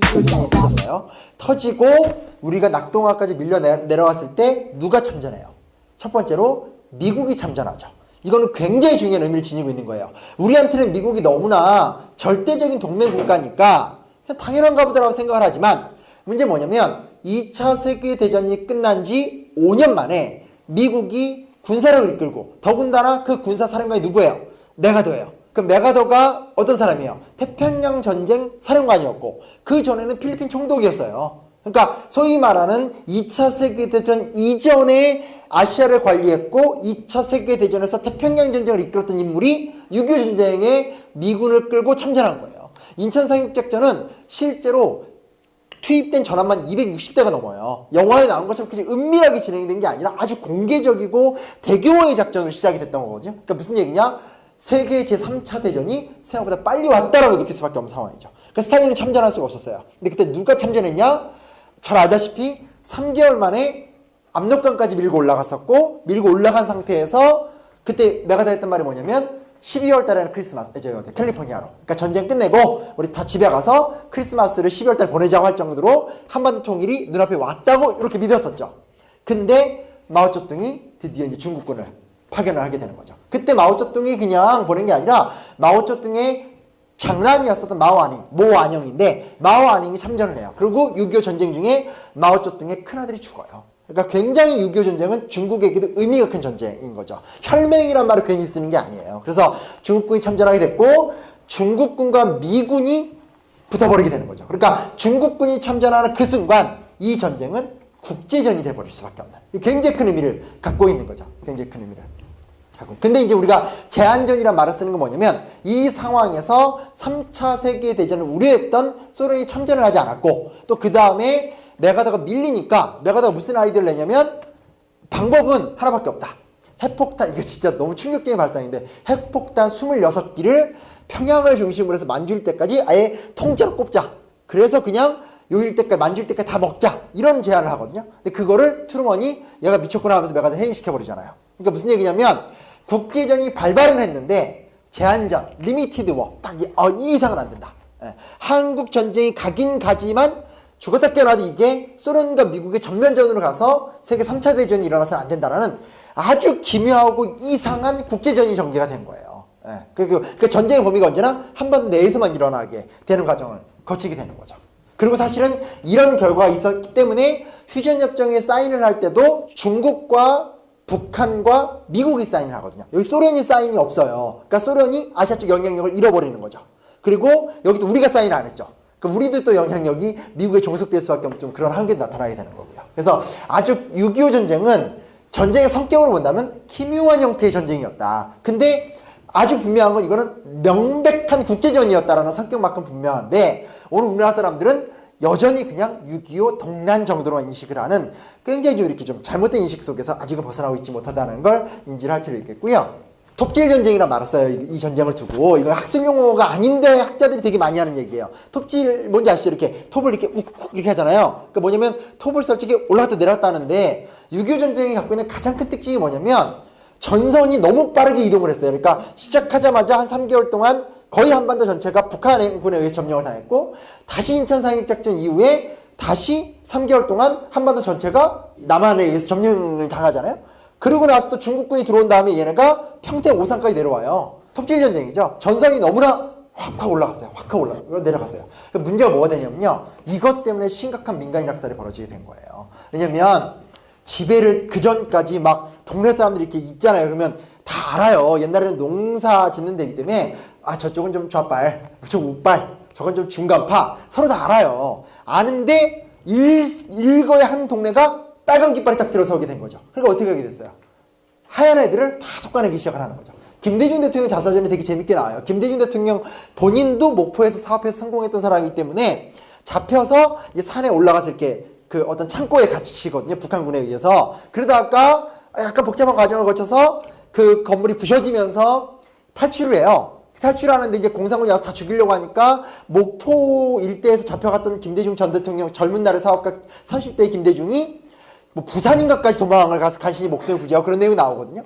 전쟁이 터졌어요. 터지고 우리가 낙동강까지 밀려 내려왔을 때 누가 참전해요? 첫 번째로 미국이 참전하죠. 이거는 굉장히 중요한 의미를 지니고 있는 거예요. 우리한테는 미국이 너무나 절대적인 동맹 국가니까 그냥 당연한가 보다라고 생각을 하지만 문제는 뭐냐면 2차 세계대전이 끝난 지 5년 만에 미국이 군사력을 이끌고 더군다나 그 군사사령관이 누구예요? 메가더예요. 그 메가더가 어떤 사람이에요? 태평양 전쟁 사령관이었고 그 전에는 필리핀 총독이었어요. 그러니까 소위 말하는 2차 세계대전 이전에 아시아를 관리했고 2차 세계대전에서 태평양 전쟁을 이끌었던 인물이 6.25 전쟁에 미군을 끌고 참전한 거예요. 인천 상륙작전은 실제로 투입된 전함만 260대가 넘어요. 영화에 나온 것처럼 그렇게 은밀하게 진행된 게 아니라 아주 공개적이고 대규모의 작전으로 시작이 됐던 거거든요. 그러니까 무슨 얘기냐? 세계 제3차 대전이 생각보다 빨리 왔다라고 느낄 수밖에 없는 상황이죠. 그래서 스탈린은 참전할 수가 없었어요. 근데 그때 누가 참전했냐? 잘 알다시피 3개월 만에 압록강까지 밀고 올라갔었고 밀고 올라간 상태에서 그때 메가더 했던 말이 뭐냐면 12월 달에는 크리스마스, 캘리포니아로. 그러니까 전쟁 끝내고 우리 다 집에 가서 크리스마스를 12월 달에 보내자고 할 정도로 한반도 통일이 눈앞에 왔다고 이렇게 믿었었죠. 근데 마오쩌둥이 드디어 이제 중국군을 파견을 하게 되는 거죠. 그때 마오쩌둥이 그냥 보낸 게 아니라 마오쩌둥의 장남이었었던 모안영인데 마오안영이 참전을 해요. 그리고 6.25 전쟁 중에 마오쩌둥의 큰아들이 죽어요. 그러니까 굉장히 6.25 전쟁은 중국에게도 의미가 큰 전쟁인 거죠. 혈맹이란 말을 괜히 쓰는 게 아니에요. 그래서 중국군이 참전하게 됐고 중국군과 미군이 붙어버리게 되는 거죠. 그러니까 중국군이 참전하는 그 순간 이 전쟁은 국제전이 돼버릴 수밖에 없는 굉장히 큰 의미를 갖고 있는 거죠. 굉장히 큰 의미를. 근데 이제 우리가 제한전이란 말을 쓰는 건 뭐냐면 이 상황에서 3차 세계대전을 우려했던 소련이 참전을 하지 않았고 또 그 다음에 메가더가 밀리니까 메가더가 무슨 아이디어를 내냐면 방법은 하나밖에 없다. 핵폭탄, 이거 진짜 너무 충격적인 발상인데 핵폭탄 26기를 평양을 중심으로 해서 만주일 때까지 아예 통째로 꼽자. 그래서 그냥 요일 때까지 만주일 때까지 다 먹자. 이런 제안을 하거든요. 근데 그거를 트루먼이 얘가 미쳤구나 하면서 메가더 해임시켜버리잖아요. 그러니까 무슨 얘기냐면 국제전이 발발은 했는데 제한전, 리미티드 워, 딱 이 이상은 안 된다. 한국 전쟁이 가긴 가지만 죽었다 깨어나도 이게 소련과 미국의 전면전으로 가서 세계 3차 대전이 일어나서는 안 된다라는 아주 기묘하고 이상한 국제전이 전개가 된 거예요. 그 전쟁의 범위가 언제나 한반도 내에서만 일어나게 되는 과정을 거치게 되는 거죠. 그리고 사실은 이런 결과가 있었기 때문에 휴전협정에 사인을 할 때도 중국과 북한과 미국이 사인을 하거든요. 여기 소련이 사인이 없어요. 그러니까 소련이 아시아 쪽 영향력을 잃어버리는 거죠. 그리고 여기도 우리가 사인을 안 했죠. 그러니까 우리도 또 영향력이 미국에 종속될 수밖에 없는 좀 그런 한계도 나타나게 되는 거고요. 그래서 아주 6.25 전쟁은 전쟁의 성격으로 본다면 기묘한 형태의 전쟁이었다. 근데 아주 분명한 건 이거는 명백한 국제전이었다라는 성격만큼 분명한데 오늘 우리나라 사람들은 여전히 그냥 6.25 동란 정도로 인식을 하는 굉장히 좀 이렇게 좀 잘못된 인식 속에서 아직은 벗어나고 있지 못하다는 걸 인지를 할 필요가 있겠고요. 톱질 전쟁이란 말을 써요. 이 전쟁을 두고. 이건 학술 용어가 아닌데 학자들이 되게 많이 하는 얘기예요. 톱질 뭔지 아시죠? 이렇게 톱을 이렇게 욱욱 이렇게 하잖아요. 그러니까 뭐냐면 톱을 솔직히 올라갔다 내려갔다 하는데 6.25 전쟁이 갖고 있는 가장 큰 특징이 뭐냐면 전선이 너무 빠르게 이동을 했어요. 그러니까 시작하자마자 한 3개월 동안 거의 한반도 전체가 북한군에 의해서 점령을 당했고 다시 인천 상륙작전 이후에 다시 3개월 동안 한반도 전체가 남한에 의해서 점령을 당하잖아요. 그러고 나서 또 중국군이 들어온 다음에 얘네가 평택 오산까지 내려와요. 톱질 전쟁이죠. 전선이 너무나 확 올라갔어요. 내려갔어요. 문제가 뭐가 되냐면요. 이것 때문에 심각한 민간인 학살이 벌어지게 된 거예요. 왜냐면 지배를 그 전까지 막 동네 사람들이 이렇게 있잖아요. 그러면 다 알아요. 옛날에는 농사 짓는 데이기 때문에 저쪽은 좀 좌빨, 저쪽은 우빨, 저건 좀 중간파 서로 다 알아요. 아는데 일거에 한 동네가 빨간 깃발이 딱 들어서게 된 거죠. 그러니까 어떻게 하게 됐어요? 하얀 애들을 다 솎아내기 시작을 하는 거죠. 김대중 대통령 자서전이 되게 재밌게 나와요. 김대중 대통령 본인도 목포에서 사업해서 성공했던 사람이기 때문에 잡혀서 산에 올라가서 이렇게 그 어떤 창고에 갇히거든요. 북한군에 의해서. 그러다가 약간 복잡한 과정을 거쳐서 그 건물이 부셔지면서 탈출을 해요. 탈출하는데 이제 공산군이 와서 다 죽이려고 하니까 목포 일대에서 잡혀갔던 김대중 전 대통령 젊은 날의 사업가 30대의 김대중이 뭐 부산인가까지 도망을 가서 간신히 목숨을 부지하고 그런 내용이 나오거든요.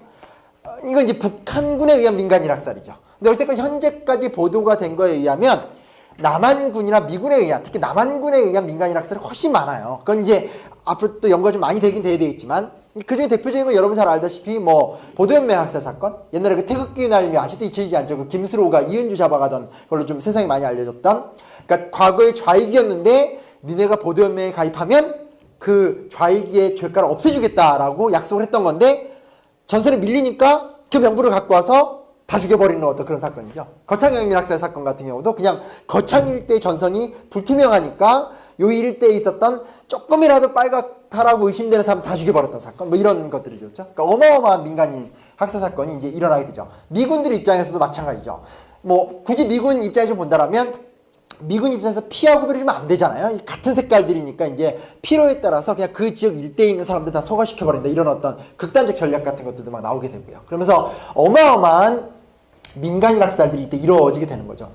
이건 이제 북한군에 의한 민간인 학살이죠. 근데 어쨌든 현재까지 보도가 된 거에 의하면 남한군이나 미군에 의한, 특히 남한군에 의한 민간인 학살이 훨씬 많아요. 그건 이제 앞으로 또 연구가 좀 많이 되긴 돼야 되겠지만, 그중에 대표적인 건 여러분 잘 알다시피 뭐 보도연맹 학살 사건, 옛날에 그 태극기 날리며 아직도 잊혀지지 않죠. 그 김수로가 이은주 잡아가던 걸로 좀 세상에 많이 알려졌던, 그러니까 과거의 좌익이었는데 니네가 보도연맹에 가입하면 그 좌익의 죄가를 없애주겠다라고 약속을 했던 건데, 전선에 밀리니까 그 명부를 갖고 와서 다 죽여버리는 어떤 그런 사건이죠. 거창경민 학살 사건 같은 경우도 그냥 거창 일대 전선이 불투명하니까 요 일대에 있었던 조금이라도 빨갛다라고 의심되는 사람 다 죽여버렸던 사건, 뭐 이런 것들이죠. 그러니까 어마어마한 민간인 학살 사건이 이제 일어나게 되죠. 미군들 입장에서도 마찬가지죠. 뭐 굳이 미군 입장에서 본다라면 미군 입장에서 피하 구별이 좀 안 되잖아요. 같은 색깔들이니까 이제 필요에 따라서 그냥 그 지역 일대에 있는 사람들 다 소화시켜버린다. 이런 어떤 극단적 전략 같은 것들도 막 나오게 되고요. 그러면서 어마어마한 민간인 학살들이 이때 이루어지게 되는 거죠.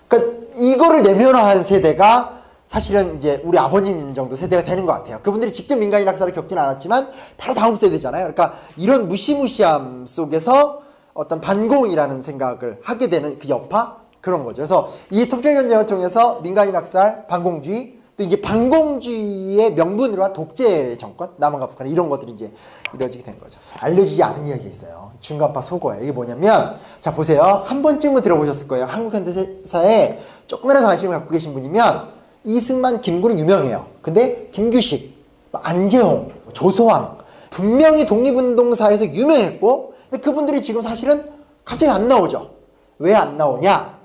그러니까 이거를 내면화한 세대가 사실은 이제 우리 아버님 정도 세대가 되는 것 같아요. 그분들이 직접 민간인 학살을 겪지는 않았지만 바로 다음 세대잖아요. 그러니까 이런 무시무시함 속에서 어떤 반공이라는 생각을 하게 되는 그 여파, 그런 거죠. 그래서 이 톱경 전쟁을 통해서 민간인 학살, 반공주의, 또 이제 반공주의의 명분으로 한 독재 정권, 남한과 북한 이런 것들이 이제 이루어지게 된 거죠. 알려지지 않은 이야기가 있어요. 중간파 속어예요. 이게 뭐냐면, 자 보세요. 한 번쯤은 들어보셨을 거예요. 한국 현대사에 조금이라도 관심을 갖고 계신 분이면 이승만, 김구는 유명해요. 근데 김규식, 안재홍, 조소왕 분명히 독립운동사에서 유명했고, 근데 그분들이 지금 사실은 갑자기 안 나오죠. 왜 안 나오냐?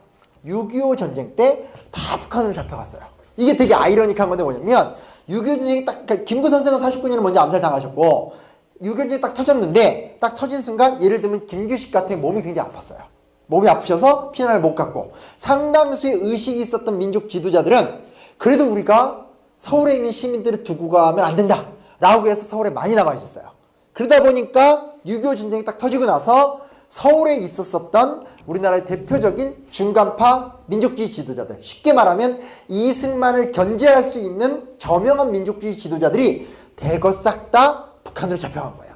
6.25 전쟁 때 다 북한으로 잡혀갔어요. 이게 되게 아이러니한 건데 뭐냐면 6.25 전쟁이 딱, 그러니까 김구 선생은 49년에 먼저 암살당하셨고 6.25 전쟁이 딱 터졌는데 딱 터진 순간 예를 들면 김규식 같은 몸이 굉장히 아팠어요. 몸이 아프셔서 피난을 못 갔고 상당수의 의식이 있었던 민족 지도자들은 그래도 우리가 서울에 있는 시민들을 두고 가면 안 된다 라고 해서 서울에 많이 남아 있었어요. 그러다 보니까 6.25 전쟁이 딱 터지고 나서 서울에 있었던 우리나라의 대표적인 중간파 민족주의 지도자들, 쉽게 말하면 이승만을 견제할 수 있는 저명한 민족주의 지도자들이 대거 싹 다 북한으로 잡혀간 거예요.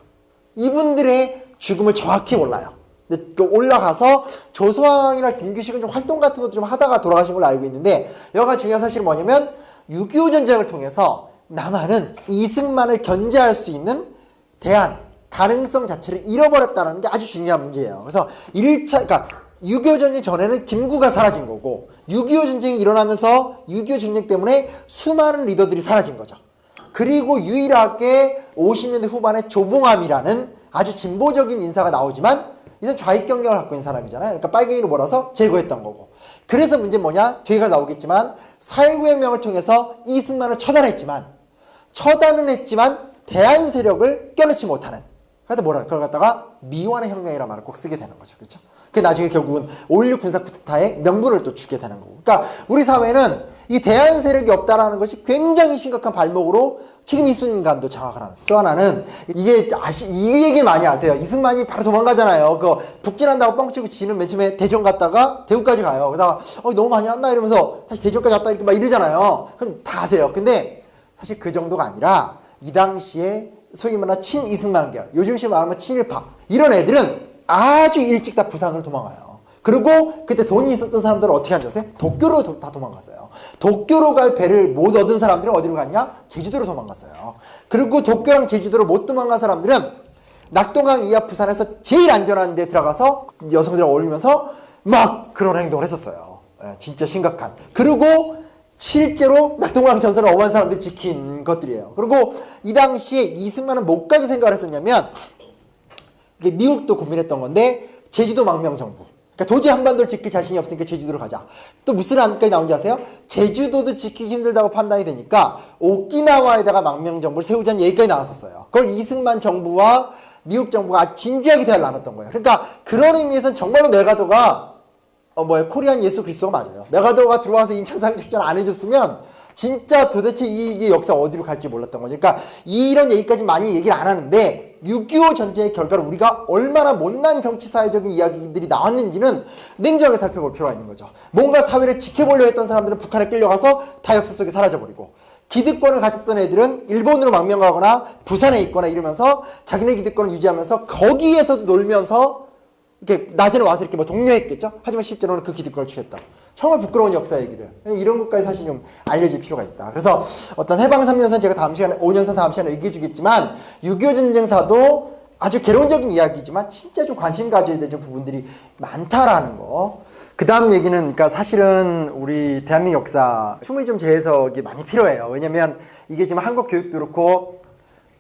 이분들의 죽음을 정확히 몰라요. 근데 올라가서 조소왕이나 김규식은 좀 활동 같은 것도 좀 하다가 돌아가신 걸로 알고 있는데, 여기가 중요한 사실은 뭐냐면 6.25 전쟁을 통해서 남한은 이승만을 견제할 수 있는 대안, 가능성 자체를 잃어버렸다는 게 아주 중요한 문제예요. 그래서 1차, 그러니까 6.25 전쟁 전에는 김구가 사라진 거고 6.25 전쟁이 일어나면서 6.25 전쟁 때문에 수많은 리더들이 사라진 거죠. 그리고 유일하게 50년대 후반에 조봉암이라는 아주 진보적인 인사가 나오지만 이건 좌익 경력을 갖고 있는 사람이잖아요. 그러니까 빨갱이로 몰아서 제거했던 거고. 그래서 문제는 뭐냐? 뒤에가 나오겠지만 4.19 혁명을 통해서 이승만을 처단은 했지만 대한 세력을 껴넣지 못하는, 그래도 뭐라 그걸 갖다가 미완의 혁명이라는 말을 꼭 쓰게 되는 거죠. 그렇죠? 그 나중에 결국은 5.16 군사 쿠데타의 명분을 또 주게 되는 거고. 그러니까 우리 사회는 이 대한 세력이 없다라는 것이 굉장히 심각한 발목으로 지금 이 순간도 장악을 하는. 또 하나는 이게 이 얘기 많이 아세요. 이승만이 바로 도망가잖아요. 그 북진한다고 뻥치고 지는 맨 처음에 대전 갔다가 대구까지 가요. 그러다가 너무 많이 왔나 이러면서 다시 대전까지 왔다 이렇게 막 이러잖아요. 그건 다 아세요. 근데 사실 그 정도가 아니라 이 당시에 소위 말하는 친이승만계열, 요즘식 말하면 친일파, 이런 애들은 아주 일찍 다 부산으로 도망가요. 그리고 그때 돈이 있었던 사람들은 어떻게 한지 아세요? 도쿄로 다 도망갔어요. 도쿄로 갈 배를 못 얻은 사람들은 어디로 갔냐? 제주도로 도망갔어요. 그리고 도쿄랑 제주도로 못 도망간 사람들은 낙동강 이하 부산에서 제일 안전한 데 들어가서 여성들이랑 어울리면서 막 그런 행동을 했었어요. 진짜 심각한. 그리고 실제로 낙동강 전선을 어마한 사람들이 지킨 것들이에요. 그리고 이 당시에 이승만은 뭐까지 생각을 했었냐면, 미국도 고민했던 건데 제주도 망명정부, 그러니까 도저히 한반도를 지킬 자신이 없으니까 제주도로 가자. 또 무슨 안까지 나온지 아세요? 제주도도 지키기 힘들다고 판단이 되니까 오키나와에다가 망명정부를 세우자는 얘기까지 나왔었어요. 그걸 이승만 정부와 미국 정부가 진지하게 대화를 나눴던 거예요. 그러니까 그런 의미에서는 정말로 메가더가 코리안 예수 그리스도가 맞아요. 메가더가 들어와서 인천상륙 작전 안 해줬으면 진짜 도대체 이게 역사 어디로 갈지 몰랐던 거죠. 그러니까 이런 얘기까지 많이 얘기를 안 하는데 6.25 전쟁의 결과로 우리가 얼마나 못난 정치사회적인 이야기들이 나왔는지는 냉정하게 살펴볼 필요가 있는 거죠. 뭔가 사회를 지켜보려 했던 사람들은 북한에 끌려가서 다 역사 속에 사라져버리고, 기득권을 가졌던 애들은 일본으로 망명가거나 부산에 있거나 이러면서 자기네 기득권을 유지하면서 거기에서도 놀면서 이렇게 낮에는 와서 이렇게 뭐 독려했겠죠. 하지만 실제로는 그 기득권을 취했다. 정말 부끄러운 역사 얘기들. 이런 것까지 사실 좀 알려질 필요가 있다. 그래서 어떤 해방 3년산 제가 다음 시간에, 5년산 다음 시간에 얘기해 주겠지만 6.25 전쟁사도 아주 개론적인 이야기지만 진짜 좀 관심 가져야 될 부분들이 많다라는 거. 그 다음 얘기는, 그러니까 사실은 우리 대한민국 역사 충분히 좀 재해석이 많이 필요해요. 왜냐면 이게 지금 한국 교육도 그렇고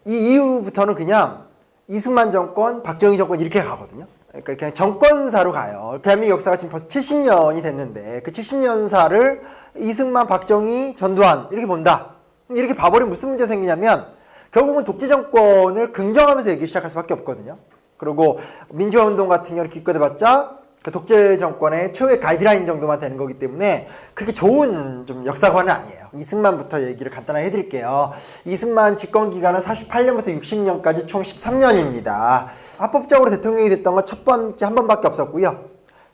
이 이후부터는 그냥 이승만 정권, 박정희 정권 이렇게 가거든요. 그러니까 그냥 정권사로 가요. 대한민국 역사가 지금 벌써 70년이 됐는데 그 70년사를 이승만, 박정희, 전두환 이렇게 본다. 이렇게 봐버리면 무슨 문제가 생기냐면 결국은 독재 정권을 긍정하면서 얘기 시작할 수밖에 없거든요. 그리고 민주화 운동 같은 경우는 기껏해봤자 그 독재 정권의 최후의 가이드라인 정도만 되는 거기 때문에 그렇게 좋은 좀 역사관은 아니에요. 이승만부터 얘기를 간단하게 해드릴게요. 이승만 집권 기간은 48년부터 60년까지 총 13년입니다. 합법적으로 대통령이 됐던 건 첫 번째 한 번밖에 없었고요.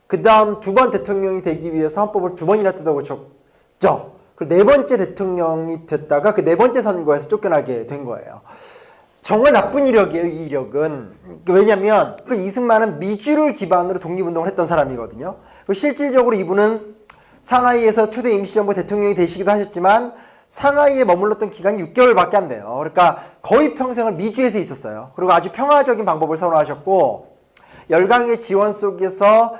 그 다음 두 번 대통령이 되기 위해서 헌법을 2번이나 뜯어고쳤죠. 그 네 번째 대통령이 됐다가 그 네 번째 선거에서 쫓겨나게 된 거예요. 정말 나쁜 이력이에요, 이 이력은. 왜냐면 그 이승만은 미주를 기반으로 독립운동을 했던 사람이거든요. 실질적으로 이분은 상하이에서 초대 임시정부 대통령이 되시기도 하셨지만 상하이에 머물렀던 기간이 6개월밖에 안 돼요. 그러니까 거의 평생을 미주에서 있었어요. 그리고 아주 평화적인 방법을 선호하셨고 열강의 지원 속에서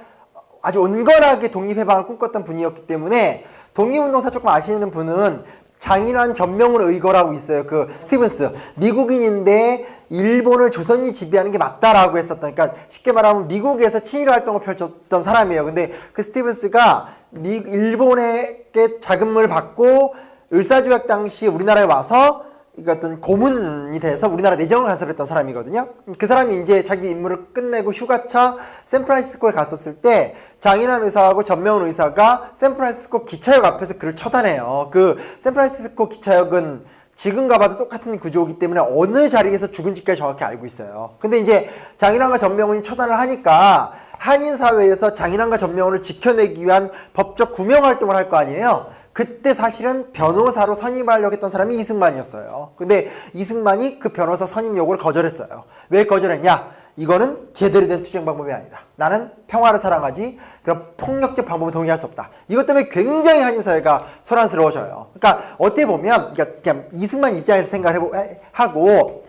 아주 온건하게 독립해방을 꿈꿨던 분이었기 때문에 독립운동사 조금 아시는 분은 장인환 전명훈 의거라고 있어요. 그 스티븐스. 미국인인데 일본을 조선이 지배하는 게 맞다라고 했었던, 그러니까 쉽게 말하면 미국에서 친일 활동을 펼쳤던 사람이에요. 근데 그 스티븐스가 일본에게 자금을 받고 을사조약 당시 우리나라에 와서 어떤 고문이 돼서 우리나라 내정을 간섭했던 사람이거든요. 그 사람이 이제 자기 임무를 끝내고 휴가차 샌프란시스코에 갔었을 때 장인환 의사하고 전명훈 의사가 샌프란시스코 기차역 앞에서 그를 처단해요. 그 샌프란시스코 기차역은 지금 가봐도 똑같은 구조이기 때문에 어느 자리에서 죽은지까지 정확히 알고 있어요. 근데 이제 장인환과 전명훈이 처단을 하니까 한인사회에서 장인환과 전명훈을 지켜내기 위한 법적 구명활동을 할 거 아니에요. 그때 사실은 변호사로 선임하려고 했던 사람이 이승만이었어요. 근데 이승만이 그 변호사 선임 요구를 거절했어요. 왜 거절했냐? 이거는 제대로 된 투쟁 방법이 아니다. 나는 평화를 사랑하지 그런 폭력적 방법에 동의할 수 없다. 이것 때문에 굉장히 한인사회가 소란스러워져요. 그러니까 어떻게 보면 그냥 이승만 입장에서 생각을 하고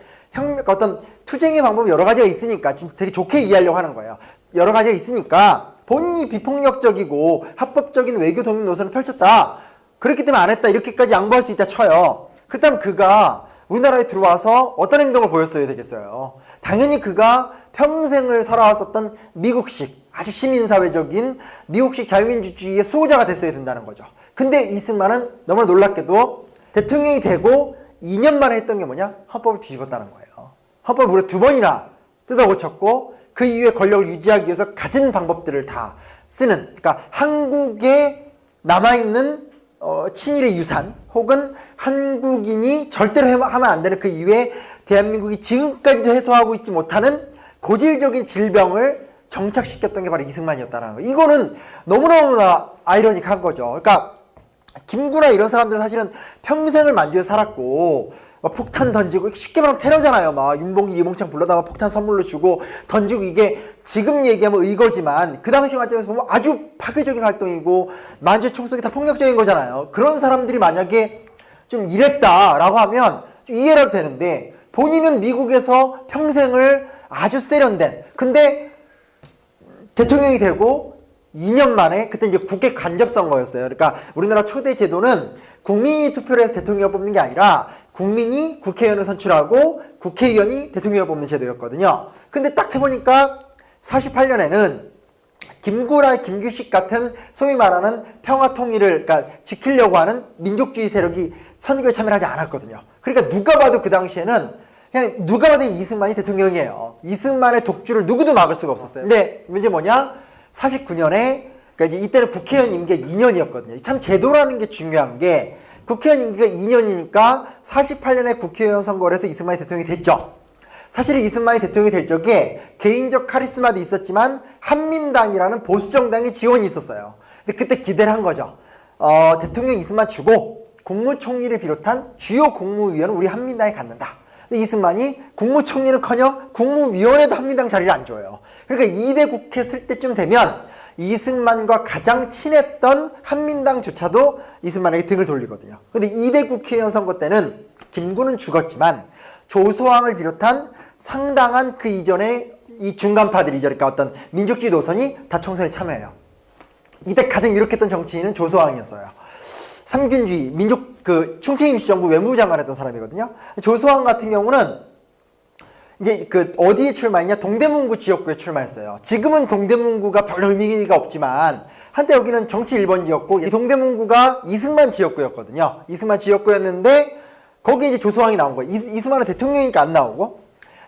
어떤 투쟁의 방법이 여러 가지가 있으니까 지금 되게 좋게 이해하려고 하는 거예요. 여러 가지가 있으니까 본인이 비폭력적이고 합법적인 외교 독립 노선을 펼쳤다. 그렇기 때문에 안 했다. 이렇게까지 양보할 수 있다 쳐요. 그렇다면 그가 우리나라에 들어와서 어떤 행동을 보였어야 되겠어요. 당연히 그가 평생을 살아왔었던 미국식 아주 시민사회적인 미국식 자유민주주의의 수호자가 됐어야 된다는 거죠. 근데 이승만은 너무나 놀랍게도 대통령이 되고 2년 만에 했던 게 뭐냐? 헌법을 뒤집었다는 거예요. 헌법을 무려 2번이나 뜯어고쳤고 그 이후에 권력을 유지하기 위해서 가진 방법들을 다 쓰는, 그러니까 한국에 남아있는 친일의 유산 혹은 한국인이 절대로 하면 안 되는 그 이후에 대한민국이 지금까지도 해소하고 있지 못하는 고질적인 질병을 정착시켰던 게 바로 이승만이었다는 거예요. 이거는 너무너무나 아이러닉한 거죠. 그러니까 김구나 이런 사람들은 사실은 평생을 만주에서 살았고 막 폭탄 던지고 쉽게 말하면 테러잖아요. 막 윤봉길, 이몽창 불러다가 폭탄 선물로 주고 던지고, 이게 지금 얘기하면 의거지만 그 당시 관점에서 보면 아주 파괴적인 활동이고 만주의 총속이 다 폭력적인 거잖아요. 그런 사람들이 만약에 좀 이랬다라고 하면 좀 이해라도 되는데 본인은 미국에서 평생을 아주 세련된, 근데 대통령이 되고 2년 만에, 그때 이제 국회 간접 선거였어요. 그러니까 우리나라 초대 제도는 국민이 투표를 해서 대통령을 뽑는 게 아니라 국민이 국회의원을 선출하고 국회의원이 대통령을 뽑는 제도였거든요. 근데 딱 해보니까 48년에는 김구라, 김규식 같은 소위 말하는 평화 통일을 그러니까 지키려고 하는 민족주의 세력이 선거에 참여하지 않았거든요. 그러니까 누가 봐도 그 당시에는 그냥 누가 봐도 이승만이 대통령이에요. 이승만의 독주를 누구도 막을 수가 없었어요. 근데 문제 뭐냐? 49년에, 그러니까 이제 이때는 국회의원 임기가 2년이었거든요. 참 제도라는 게 중요한 게 국회의원 임기가 2년이니까 48년에 국회의원 선거를 해서 이승만이 대통령이 됐죠. 사실 이승만이 대통령이 될 적에 개인적 카리스마도 있었지만 한민당이라는 보수정당의 지원이 있었어요. 근데 그때 기대를 한 거죠. 대통령 이승만 주고 국무총리를 비롯한 주요 국무위원은 우리 한민당에 갖는다. 근데 이승만이 국무총리는커녕 국무위원회도 한민당 자리를 안 줘요. 그러니까 2대 국회 쓸 때쯤 되면 이승만과 가장 친했던 한민당조차도 이승만에게 등을 돌리거든요. 근데 2대 국회의원 선거 때는 김구는 죽었지만 조소왕을 비롯한 상당한 그 이전에 이 중간파들이죠. 그러니까 어떤 민족주의 노선이 다 총선에 참여해요. 이때 가장 유력했던 정치인은 조소왕이었어요. 삼균주의, 민족, 충청 임시정부 외무부 장관 했던 사람이거든요. 조소왕 같은 경우는 이제 어디에 출마했냐? 동대문구 지역구에 출마했어요. 지금은 동대문구가 별로 의미가 없지만 한때 여기는 정치 1번지였고 이 동대문구가 이승만 지역구였거든요. 이승만 지역구였는데 거기에 이제 조소왕이 나온 거예요. 이승만은 대통령이니까 안 나오고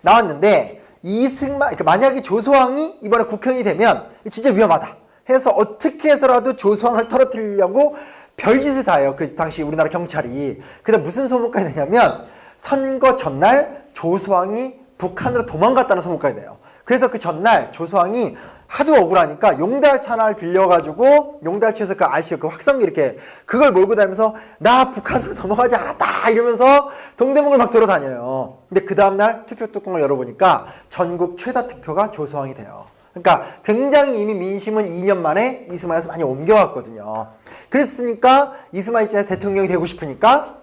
나왔는데 그러니까 만약에 조소왕이 이번에 국회의원이 되면 진짜 위험하다 해서 어떻게 해서라도 조소왕을 떨어뜨리려고 별짓을 다 해요. 그 당시 우리나라 경찰이. 그다음 무슨 소문까지 되냐면 선거 전날 조소왕이 북한으로 도망갔다는 소문까지 돼요. 그래서 그 전날 조소왕이 하도 억울하니까 용달차 하나를 빌려가지고 용달차에서 그 아시죠? 그 확성기 이렇게 그걸 몰고 다니면서 나 북한으로 넘어가지 않았다 이러면서 동대문을 막 돌아다녀요. 근데 그 다음날 투표 뚜껑을 열어보니까 전국 최다 득표가 조소왕이 돼요. 그러니까 굉장히 이미 민심은 2년 만에 이승만에서 많이 옮겨왔거든요. 그랬으니까 이승만 입장에서 대통령이 되고 싶으니까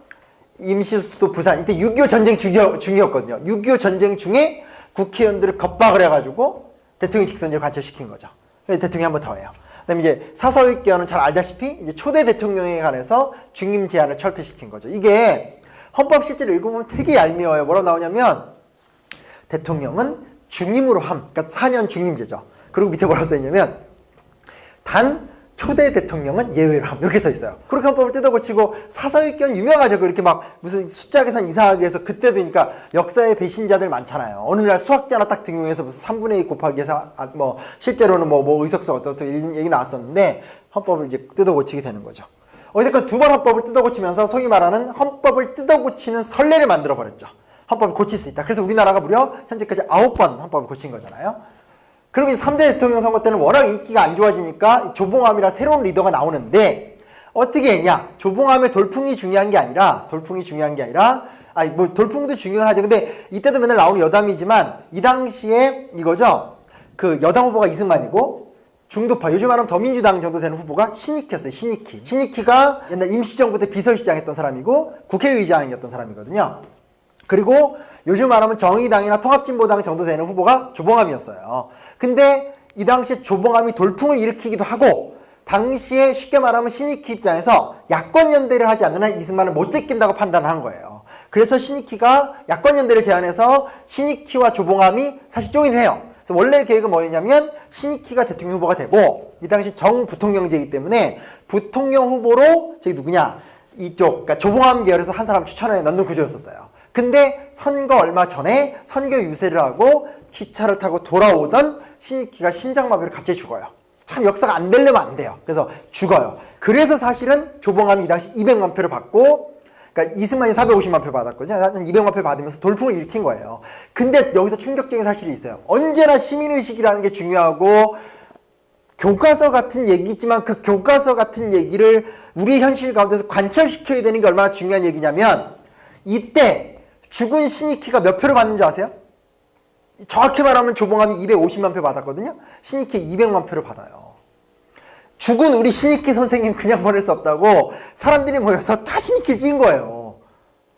임시수도 부산 이때 6.25 전쟁 중이었거든요. 6.25 전쟁 중에 국회의원들을 겁박을 해가지고 대통령 직선제를 관철시킨 거죠. 대통령이 한 번 더 해요. 그다음에 이제 사서익계원은 잘 알다시피 이제 초대 대통령에 관해서 중임 제한을 철폐시킨 거죠. 이게 헌법 실제로 읽어보면 되게 얄미워요. 뭐라고 나오냐면 대통령은 중임으로 함, 그러니까 4년 중임제죠. 그리고 밑에 뭐라고 써있냐면 단 초대 대통령은 예외로 함 이렇게 써 있어요. 그렇게 헌법을 뜯어고치고 사서익견 유명하죠. 그렇게 막 무슨 숫자 계산 이상하게 해서 그때도 그러니까 역사의 배신자들 많잖아요. 어느 날 수학자 하나 딱 등용해서 무슨 3분의 2 곱하기 해서 뭐 실제로는 뭐 의석수 어떻게 이런 얘기 나왔었는데 헌법을 이제 뜯어고치게 되는 거죠. 어쨌든 두 번 헌법을 뜯어고치면서 소위 말하는 헌법을 뜯어고치는 선례를 만들어 버렸죠. 헌법을 고칠 수 있다. 그래서 우리나라가 무려 현재까지 9번 헌법을 고친 거잖아요. 그리고 3대 대통령 선거 때는 워낙 인기가 안 좋아지니까 조봉암이라 새로운 리더가 나오는데 어떻게 했냐? 조봉암의 돌풍이 중요한 게 아니라 아니 뭐 돌풍도 중요하죠. 근데 이때도 맨날 나오는 여담이지만 이 당시에 이거죠. 그 여당 후보가 이승만이고 중도파 요즘 말하면 더민주당 정도 되는 후보가 신익희였어요. 신익희가 옛날 임시정부 때 비서실장 했던 사람이고 국회의장이었던 사람이거든요. 그리고 요즘 말하면 정의당이나 통합진보당 정도 되는 후보가 조봉암이었어요. 근데 이 당시에 조봉암이 돌풍을 일으키기도 하고 당시에 쉽게 말하면 신익희 입장에서 야권연대를 하지 않는 한 이승만을 못 제낀다고 판단한 거예요. 그래서 신익희가 야권연대를 제안해서 신익희와 조봉암이 사실 조인을 해요. 그래서 원래 계획은 뭐였냐면 신익희가 대통령 후보가 되고 이 당시 정부통령제이기 때문에 부통령 후보로 저기 누구냐 이쪽 그러니까 조봉암 계열에서 한 사람 추천해 넣는 구조였었어요. 근데 선거 얼마 전에 선거 유세를 하고 기차를 타고 돌아오던 신익희가 심장마비로 갑자기 죽어요. 참 역사가 안 되려면 안 돼요. 그래서 죽어요. 그래서 사실은 조봉암이 이 당시 200만 표를 받고 그러니까 이승만이 450만 표 받았거든요. 200만 표 받으면서 돌풍을 일으킨 거예요. 근데 여기서 충격적인 사실이 있어요. 언제나 시민의식이라는 게 중요하고 교과서 같은 얘기지만 그 교과서 같은 얘기를 우리 현실 가운데서 관철시켜야 되는 게 얼마나 중요한 얘기냐면 이때 죽은 신익희가 몇 표를 받는 줄 아세요? 정확히 말하면 조봉암이 250만 표 받았거든요. 신익희 200만 표를 받아요. 죽은 우리 신익희 선생님 그냥 보낼 수 없다고 사람들이 모여서 다 신익희를 찍은 거예요.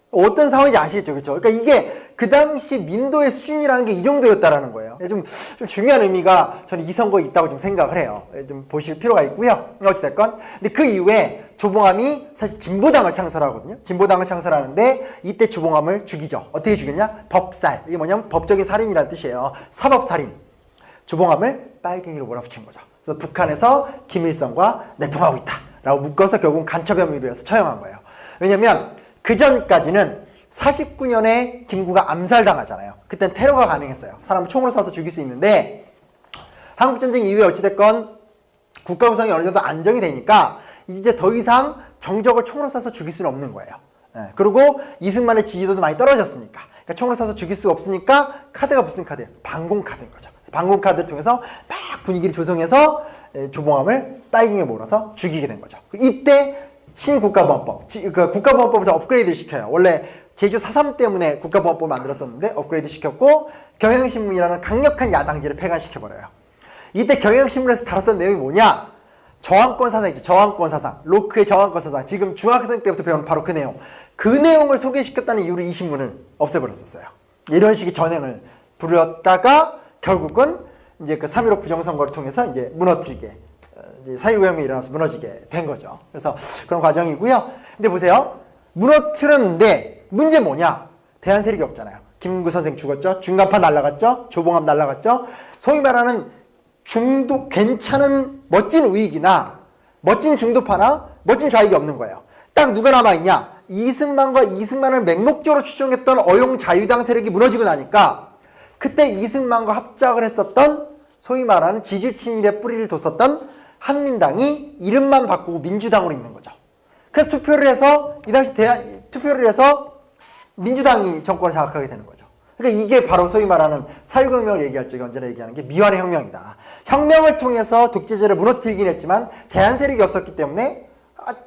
어떤 상황인지 아시겠죠? 그렇죠? 그러니까 이게 그 당시 민도의 수준이라는 게 이 정도였다라는 거예요. 좀 중요한 의미가 저는 이 선거에 있다고 좀 생각을 해요. 좀 보실 필요가 있고요. 어찌됐건. 근데 그 이후에 조봉암이 사실 진보당을 창설하거든요. 진보당을 창설하는데 이때 조봉암을 죽이죠. 어떻게 죽였냐? 법살. 이게 뭐냐면 법적인 살인이라는 뜻이에요. 사법살인. 조봉암을 빨갱이로 몰아붙인 거죠. 그래서 북한에서 김일성과 내통하고 있다. 라고 묶어서 결국은 간첩 혐의로 해서 처형한 거예요. 왜냐면 그 전까지는 49년에 김구가 암살당하잖아요. 그땐 테러가 가능했어요. 사람을 총으로 쏴서 죽일 수 있는데 한국전쟁 이후에 어찌됐건 국가 구성이 어느 정도 안정이 되니까 이제 더 이상 정적을 총으로 쏴서 죽일 수는 없는 거예요. 그리고 이승만의 지지도도 많이 떨어졌으니까 그러니까 총으로 쏴서 죽일 수 없으니까 카드가 무슨 카드예요? 방공카드인 거죠. 방공카드를 통해서 막 분위기를 조성해서 조봉암을 빨갱이에 몰아서 죽이게 된 거죠. 이때 신국가보안법, 국가보안법을 업그레이드를 시켜요. 원래 제주 4.3 때문에 국가보안법을 만들었었는데 업그레이드 시켰고 경향신문이라는 강력한 야당지를 폐간시켜버려요. 이때 경향신문에서 다뤘던 내용이 뭐냐? 저항권 사상 있죠. 저항권 사상. 로크의 저항권 사상. 지금 중학생 때부터 배운 바로 그 내용. 그 내용을 소개시켰다는 이유로 이 신문을 없애버렸었어요. 이런 식의 전횡을 부렸다가 결국은 이제 그 3.15 부정선거를 통해서 이제 무너뜨리게, 이제 사회革명이 일어나면서 무너지게 된 거죠. 그래서 그런 과정이고요. 근데 보세요. 무너뜨렸는데 문제 뭐냐? 대안 세력이 없잖아요. 김구 선생 죽었죠. 중간파 날라갔죠. 조봉암 날라갔죠. 소위 말하는 중도 괜찮은 멋진 우익이나 멋진 중도파나 멋진 좌익이 없는 거예요. 딱 누가 남아있냐? 이승만과 이승만을 맹목적으로 추종했던 어용 자유당 세력이 무너지고 나니까 그때 이승만과 합작을 했었던 소위 말하는 지주친일의 뿌리를 뒀었던 한민당이 이름만 바꾸고 민주당으로 있는 거죠. 그래서 투표를 해서 이 당시 투표를 해서 민주당이 정권을 장악하게 되는 거죠. 그러니까 이게 바로 소위 말하는 사회革명을 얘기할 적에 언제나 얘기하는 게 미완의 혁명이다. 혁명을 통해서 독재제를 무너뜨리긴 했지만 대안 세력이 없었기 때문에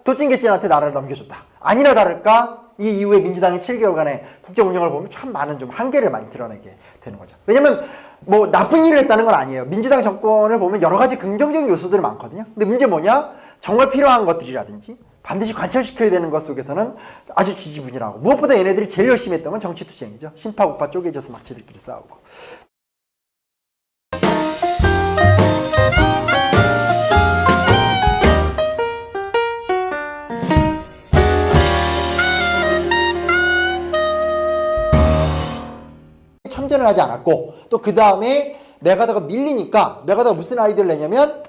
도찐개찐한테 나라를 넘겨줬다. 아니나 다를까 이 이후에 민주당이 7개월간의 국정 운영을 보면 참 많은 좀 한계를 많이 드러내게 되는 거죠. 왜냐면 뭐 나쁜 일을 했다는 건 아니에요. 민주당 정권을 보면 여러 가지 긍정적인 요소들이 많거든요. 근데 문제 뭐냐? 정말 필요한 것들이라든지 반드시 관철시켜야 되는 것 속에서는 아주 지지분이라고. 무엇보다 얘네들이 제일 열심히 했던 건 정치투쟁이죠. 신파 우파 쪼개져서 막 지들끼리 싸우고. 참전을 하지 않았고 또 그 다음에 메가더가 밀리니까 메가더가 무슨 아이디어를 내냐면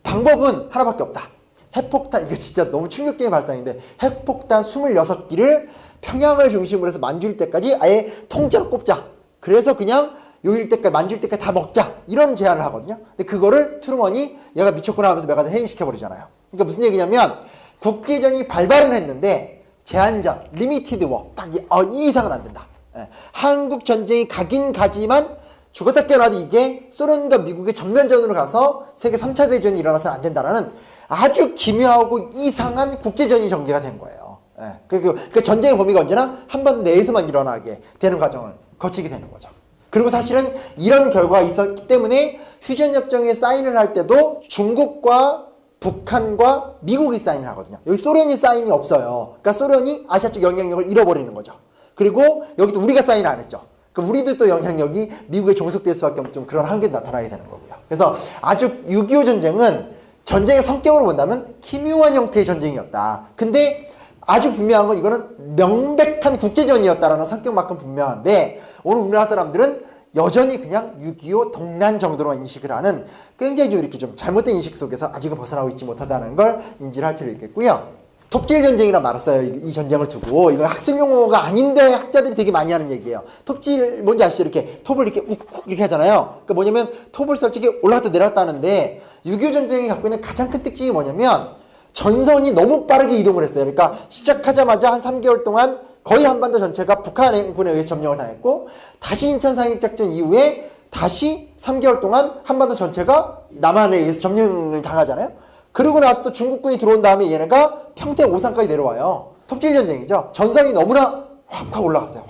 방법은 하나밖에 없다. 핵폭탄, 이거 진짜 너무 충격적인 발상인데 핵폭탄 26기를 평양을 중심으로 해서 만주일 때까지 아예 통째로 꼽자. 그래서 그냥 요 일때까지 만주일 때까지 다 먹자. 이런 제안을 하거든요. 근데 그거를 트루먼이 얘가 미쳤구나 하면서 메가더 해임시켜버리잖아요. 그러니까 무슨 얘기냐면 국제전이 발발은 했는데 제한전, 리미티드 워, 딱 이 이상은 안 된다. 예. 한국 전쟁이 가긴 가지만 죽었다 깨어나도 이게 소련과 미국의 전면전으로 가서 세계 3차 대전이 일어나서는 안 된다라는 아주 기묘하고 이상한 국제전이 전개가 된 거예요. 예. 그 전쟁의 범위가 언제나 한반 내에서만 일어나게 되는 과정을 거치게 되는 거죠. 그리고 사실은 이런 결과가 있었기 때문에 휴전협정에 사인을 할 때도 중국과 북한과 미국이 사인을 하거든요. 여기 소련이 사인이 없어요. 그러니까 소련이 아시아 쪽 영향력을 잃어버리는 거죠. 그리고 여기도 우리가 사인을 안 했죠. 그러니까 우리도 또 영향력이 미국에 종속될 수밖에 없는 좀 그런 한계도 나타나게 되는 거고요. 그래서 아주 6.25 전쟁은 전쟁의 성격으로 본다면 기묘한 형태의 전쟁이었다. 근데 아주 분명한 건 이거는 명백한 국제전이었다라는 성격만큼 분명한데 오늘 우리나라 사람들은 여전히 그냥 6.25 동란 정도로 인식을 하는 굉장히 좀 이렇게 좀 잘못된 인식 속에서 아직은 벗어나고 있지 못하다는 걸 인지를 할 필요가 있겠고요. 톱질 전쟁이라 말았어요. 이 전쟁을 두고. 이건 학술 용어가 아닌데 학자들이 되게 많이 하는 얘기예요. 톱질 뭔지 아시죠? 이렇게 톱을 이렇게 욱욱 이렇게 하잖아요. 그러니까 뭐냐면 톱을 솔직히 올라갔다 내려갔다 하는데 6.25 전쟁이 갖고 있는 가장 큰 특징이 뭐냐면 전선이 너무 빠르게 이동을 했어요. 그러니까 시작하자마자 한 3개월 동안 거의 한반도 전체가 북한군에 의해서 점령을 당했고 다시 인천 상륙작전 이후에 다시 3개월 동안 한반도 전체가 남한에 의해서 점령을 당하잖아요. 그러고 나서 또 중국군이 들어온 다음에 얘네가 평택 오산까지 내려와요. 톱질 전쟁이죠. 전선이 너무나 확 올라갔어요.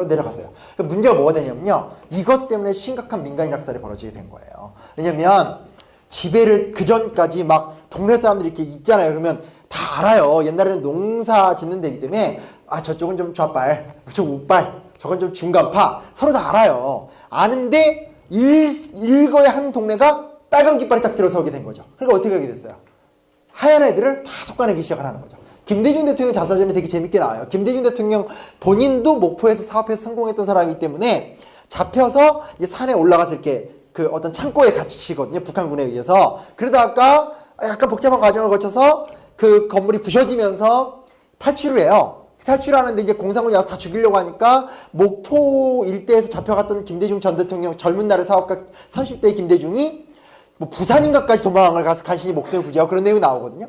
내려갔어요. 그러니까 문제가 뭐가 되냐면요. 이것 때문에 심각한 민간인 학살이 벌어지게 된 거예요. 왜냐면 지배를 그 전까지 막 동네 사람들이 이렇게 있잖아요. 그러면 다 알아요. 옛날에는 농사 짓는 데이기 때문에 아 저쪽은 좀 좌빨, 저쪽 우빨, 저건 좀 중간파 서로 다 알아요. 아는데 일거에 한 동네가 빨간 깃발이 딱 들어서게 된 거죠. 그러니까 어떻게 하게 됐어요? 하얀 애들을 다 솎아내기 시작을 하는 거죠. 김대중 대통령 자서전이 되게 재밌게 나와요. 김대중 대통령 본인도 목포에서 사업해서 성공했던 사람이기 때문에 잡혀서 산에 올라가서 이렇게 그 어떤 창고에 갇히거든요. 북한군에 의해서. 그러다가 약간 복잡한 과정을 거쳐서 그 건물이 부셔지면서 탈출을 해요. 탈출하는데 이제 공산군이 와서 다 죽이려고 하니까 목포 일대에서 잡혀갔던 김대중 전 대통령 젊은 날의 사업가 30대의 김대중이 뭐 부산인가까지 도망을 가서 간신히 목숨을 부지하고 그런 내용이 나오거든요.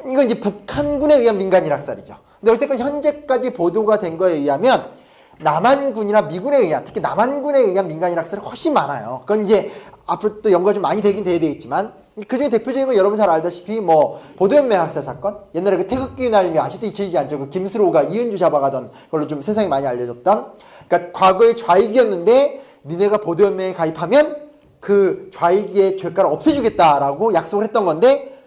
이건 이제 북한군에 의한 민간인 학살이죠. 근데 어쨌든 현재까지 보도가 된 거에 의하면 남한군이나 미군에 의한, 특히 남한군에 의한 민간인 학살이 훨씬 많아요. 그건 이제 앞으로 또 연구가 좀 많이 되긴 돼야 되겠지만 그중에 대표적인 건 여러분 잘 알다시피 뭐 보도연맹 학살 사건, 옛날에 그 태극기 날리며 아직도 잊혀지지 않죠. 그 김수로가 이은주 잡아가던 걸로 좀 세상에 많이 알려졌던. 그러니까 과거에 좌익이었는데 니네가 보도연맹에 가입하면 그 좌익의 죄가를 없애주겠다라고 약속을 했던 건데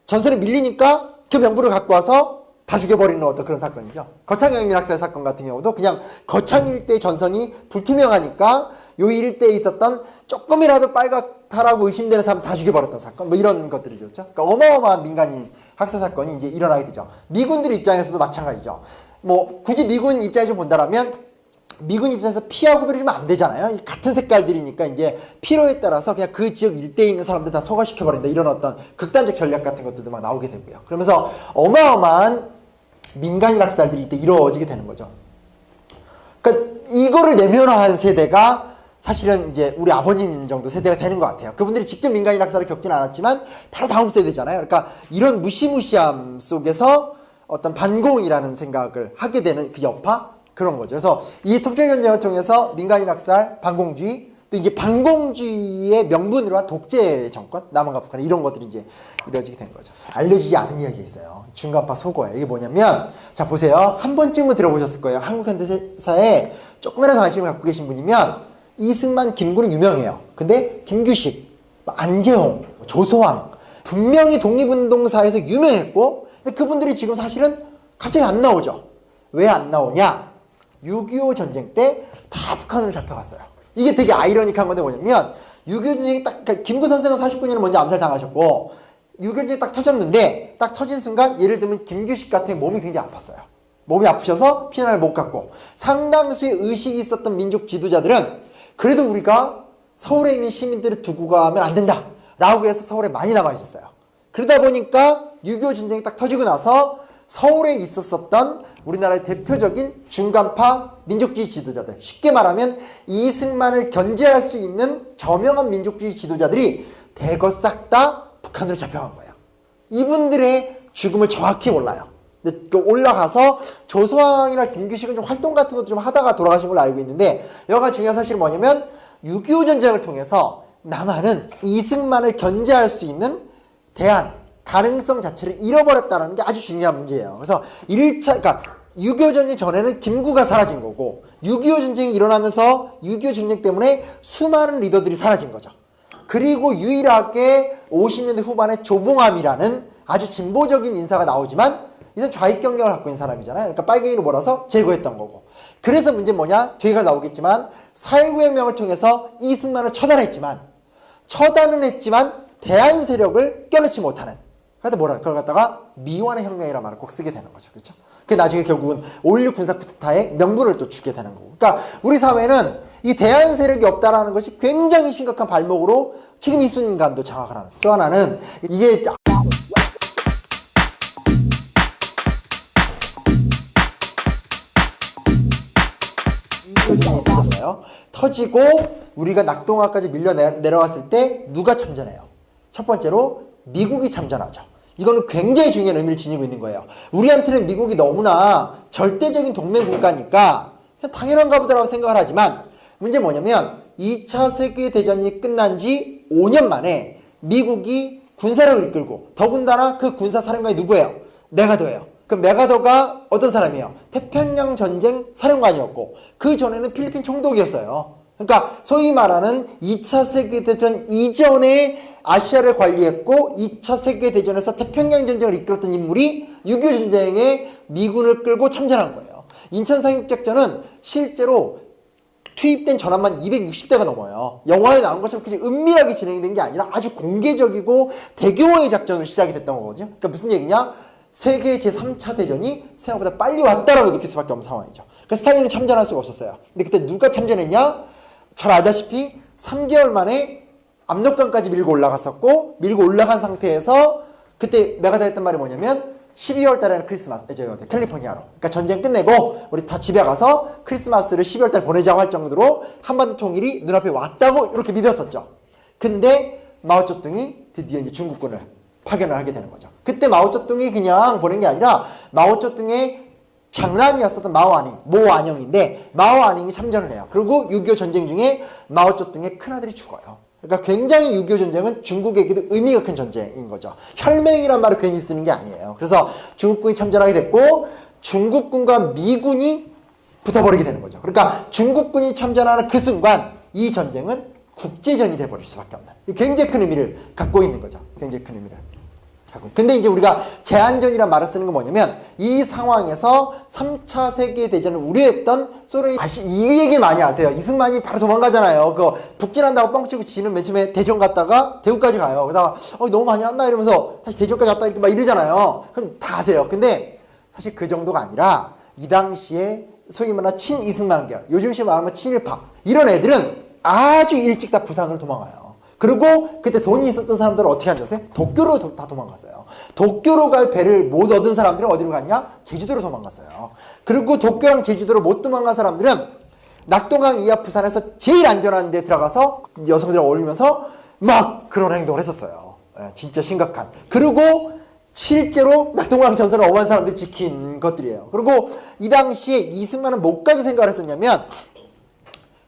전선에 밀리니까 그 명부를 갖고 와서 다 죽여버리는 어떤 그런 사건이죠. 거창경민 학살 사건 같은 경우도 그냥 거창 일대 전선이 불투명하니까 요 일대에 있었던 조금이라도 빨갛다라고 의심되는 사람 다 죽여버렸던 사건, 뭐 이런 것들이죠. 그러니까 어마어마한 민간인 학살 사건이 이제 일어나게 되죠. 미군들 입장에서도 마찬가지죠. 뭐 굳이 미군 입장에서 본다라면 미군 입장에서 피하고 그러시면 안 되잖아요. 같은 색깔들이니까 이제 필요에 따라서 그냥 그 지역 일대에 있는 사람들 다 소화시켜버린다. 이런 어떤 극단적 전략 같은 것들도 막 나오게 되고요. 그러면서 어마어마한 민간인 학살들이 이때 이루어지게 되는 거죠. 그러니까 이거를 내면화한 세대가 사실은 이제 우리 아버님 정도 세대가 되는 것 같아요. 그분들이 직접 민간인 학살을 겪지는 않았지만 바로 다음 세대잖아요. 그러니까 이런 무시무시함 속에서 어떤 반공이라는 생각을 하게 되는 그 여파? 그런 거죠. 그래서 이 토평 전쟁을 통해서 민간인 학살, 반공주의, 또 이제 반공주의의 명분으로 한 독재 정권, 남한과 북한 이런 것들이 이제 이루어지게 된 거죠. 알려지지 않은 이야기가 있어요. 중간파 속어예요. 이게 뭐냐면, 자 보세요. 한 번쯤은 들어보셨을 거예요. 한국 현대사에 조금이라도 관심을 갖고 계신 분이면 이승만, 김구는 유명해요. 근데 김규식, 안재홍, 조소왕 분명히 독립운동사에서 유명했고, 근데 그분들이 지금 사실은 갑자기 안 나오죠. 왜 안 나오냐? 6.25 전쟁 때 다 북한으로 잡혀갔어요. 이게 되게 아이러니한 건데 뭐냐면 6.25 전쟁이 딱 그러니까 김구 선생은 49년에 먼저 암살당하셨고 6.25 전쟁이 딱 터졌는데 딱 터진 순간 예를 들면 김규식 같은 몸이 굉장히 아팠어요. 몸이 아프셔서 피난을 못 갔고 상당수의 의식이 있었던 민족 지도자들은 그래도 우리가 서울에 있는 시민들을 두고 가면 안 된다 라고 해서 서울에 많이 남아 있었어요. 그러다 보니까 6.25 전쟁이 딱 터지고 나서 서울에 있었던 우리나라의 대표적인 중간파 민족주의 지도자들, 쉽게 말하면 이승만을 견제할 수 있는 저명한 민족주의 지도자들이 대거 싹 다 북한으로 잡혀간 거예요. 이분들의 죽음을 정확히 몰라요. 근데 올라가서 조소왕이나 김규식은 좀 활동 같은 것도 좀 하다가 돌아가신 걸로 알고 있는데 여기가 중요한 사실은 뭐냐면 6.25 전쟁을 통해서 남한은 이승만을 견제할 수 있는 대안, 가능성 자체를 잃어버렸다는 게 아주 중요한 문제예요. 그래서 1차, 그러니까 6.25 전쟁 전에는 김구가 사라진 거고 6.25 전쟁이 일어나면서 6.25 전쟁 때문에 수많은 리더들이 사라진 거죠. 그리고 유일하게 50년대 후반에 조봉암이라는 아주 진보적인 인사가 나오지만 이건 좌익 경력을 갖고 있는 사람이잖아요. 그러니까 빨갱이로 몰아서 제거했던 거고. 그래서 문제는 뭐냐? 뒤가 나오겠지만 4.19 혁명을 통해서 이승만을 처단은 했지만 대한 세력을 껴넣지 못하는. 그래서 그걸 갖다가 미완의 혁명이라는 말을 꼭 쓰게 되는 거죠. 그렇죠? 그 나중에 결국은 5.16 군사 쿠데타의 명분을 또 주게 되는 거고. 그러니까 우리 사회는 이 대한 세력이 없다라는 것이 굉장히 심각한 발목으로 지금 이 순간도 장악을 하는. 또 하나는 이게 터지고 우리가 낙동강까지 밀려 내려왔을 때 누가 참전해요? 첫 번째로 미국이 참전하죠. 이거는 굉장히 중요한 의미를 지니고 있는 거예요. 우리한테는 미국이 너무나 절대적인 동맹 국가니까 당연한가 보다라고 생각을 하지만 문제는 뭐냐면 2차 세계대전이 끝난 지 5년 만에 미국이 군사력을 이끌고 더군다나 그 군사사령관이 누구예요? 메가더예요. 그 메가더가 어떤 사람이에요? 태평양 전쟁 사령관이었고 그 전에는 필리핀 총독이었어요. 그러니까 소위 말하는 2차 세계대전 이전에 아시아를 관리했고 2차 세계대전에서 태평양 전쟁을 이끌었던 인물이 6.25 전쟁에 미군을 끌고 참전한 거예요. 인천 상륙작전은 실제로 투입된 전함만 260대가 넘어요. 영화에 나온 것처럼 그냥 은밀하게 진행된 게 아니라 아주 공개적이고 대규모의 작전으로 시작이 됐던 거거든요. 그러니까 무슨 얘기냐? 세계 제3차 대전이 생각보다 빨리 왔다라고 느낄 수밖에 없는 상황이죠. 그러니까 스탈린은 참전할 수가 없었어요. 근데 그때 누가 참전했냐? 잘 알다시피 3개월 만에 압록강까지 밀고 올라갔었고 밀고 올라간 상태에서 그때 메가더 했던 말이 뭐냐면 12월 달에는 크리스마스, 캘리포니아로. 그러니까 전쟁 끝내고 우리 다 집에 가서 크리스마스를 12월 달 보내자고 할 정도로 한반도 통일이 눈앞에 왔다고 이렇게 믿었었죠. 근데 마오쩌둥이 드디어 이제 중국군을 파견을 하게 되는 거죠. 그때 마오쩌둥이 그냥 보낸 게 아니라 마오쩌둥의 장남이었었던 모안영인데 마오안영이 참전을 해요. 그리고 6.25 전쟁 중에 마오쩌둥의 큰아들이 죽어요. 그러니까 굉장히 6.25 전쟁은 중국에게도 의미가 큰 전쟁인 거죠. 혈맹이란 말을 괜히 쓰는 게 아니에요. 그래서 중국군이 참전하게 됐고 중국군과 미군이 붙어버리게 되는 거죠. 그러니까 중국군이 참전하는 그 순간 이 전쟁은 국제전이 돼버릴 수밖에 없는 굉장히 큰 의미를 갖고 있는 거죠. 굉장히 큰 의미를. 근데 이제 우리가 제한전이란 말을 쓰는 건 뭐냐면 이 상황에서 3차 세계대전을 우려했던 소련이 이 얘기 많이 아세요. 이승만이 바로 도망가잖아요. 그거 북진한다고 뻥치고 지는 맨 처음에 대전 갔다가 대구까지 가요. 그러다가 너무 많이 왔나 이러면서 다시 대전까지 갔다 이렇게 막 이러잖아요. 그건 다 아세요. 근데 사실 그 정도가 아니라 이 당시에 소위 말하는 친이승만계열, 요즘식 말하면 친일파 이런 애들은 아주 일찍 다 부산으로 도망가요. 그리고 그때 돈이 있었던 사람들은 어떻게 앉았어요? 도쿄로 다 도망갔어요. 도쿄로 갈 배를 못 얻은 사람들은 어디로 갔냐? 제주도로 도망갔어요. 그리고 도쿄랑 제주도로 못 도망간 사람들은 낙동강 이하 부산에서 제일 안전한 데 들어가서 여성들과 어울리면서 막 그런 행동을 했었어요. 진짜 심각한. 그리고 실제로 낙동강 전선을 엄한 사람들이 지킨 것들이에요. 그리고 이 당시에 이승만은 뭐까지 생각을 했었냐면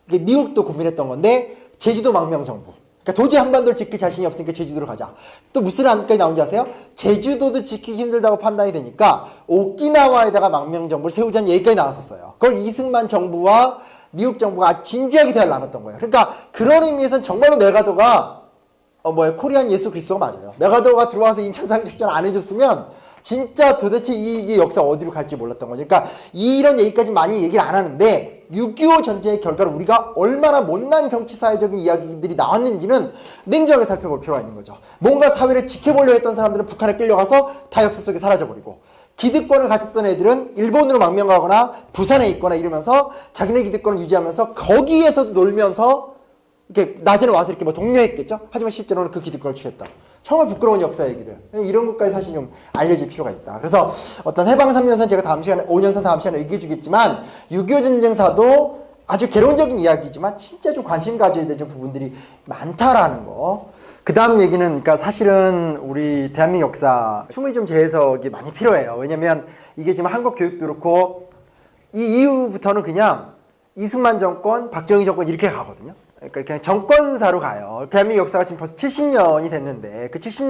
미국도 고민했던 건데 제주도 망명정부. 그러니까 도저히 한반도를 지킬 자신이 없으니까 제주도로 가자. 또 무슨 안까지 나온지 아세요? 제주도도 지키기 힘들다고 판단이 되니까 오키나와에다가 망명정부를 세우자는 얘기까지 나왔었어요. 그걸 이승만 정부와 미국 정부가 진지하게 대화를 나눴던 거예요. 그러니까 그런 의미에서는 정말로 메가더가 코리안 예수 그리스도가 맞아요. 메가더가 들어와서 인천상륙작전 안 해줬으면 진짜 도대체 이게 역사 어디로 갈지 몰랐던 거죠. 그러니까 이런 얘기까지 많이 얘기를 안 하는데 6.25 전쟁의 결과로 우리가 얼마나 못난 정치사회적인 이야기들이 나왔는지는 냉정하게 살펴볼 필요가 있는 거죠. 뭔가 사회를 지켜보려 했던 사람들은 북한에 끌려가서 다 역사 속에 사라져버리고 기득권을 가졌던 애들은 일본으로 망명하거나 부산에 있거나 이러면서 자기네 기득권을 유지하면서 거기에서도 놀면서 이렇게 낮에는 와서 이렇게 독려했겠죠. 하지만 실제로는 그 기득권을 취했다. 정말 부끄러운 역사 얘기들. 이런 것까지 사실 좀 알려질 필요가 있다. 그래서 어떤 해방 3년산 제가 다음 시간에 5년산 다음 시간에 얘기해 주겠지만 6.25 전쟁사도 아주 개론적인 이야기지만 진짜 좀 관심 가져야 될 부분들이 많다라는 거. 그 다음 얘기는 그러니까 사실은 우리 대한민국 역사 충분히 좀 재해석이 많이 필요해요. 왜냐면 이게 지금 한국 교육도 그렇고 이 이후부터는 그냥 이승만 정권, 박정희 정권 이렇게 가거든요. 그러니까 그냥 정권사로 가요. 대한민국 역사가 지금 벌써 70년이 됐는데 그 70년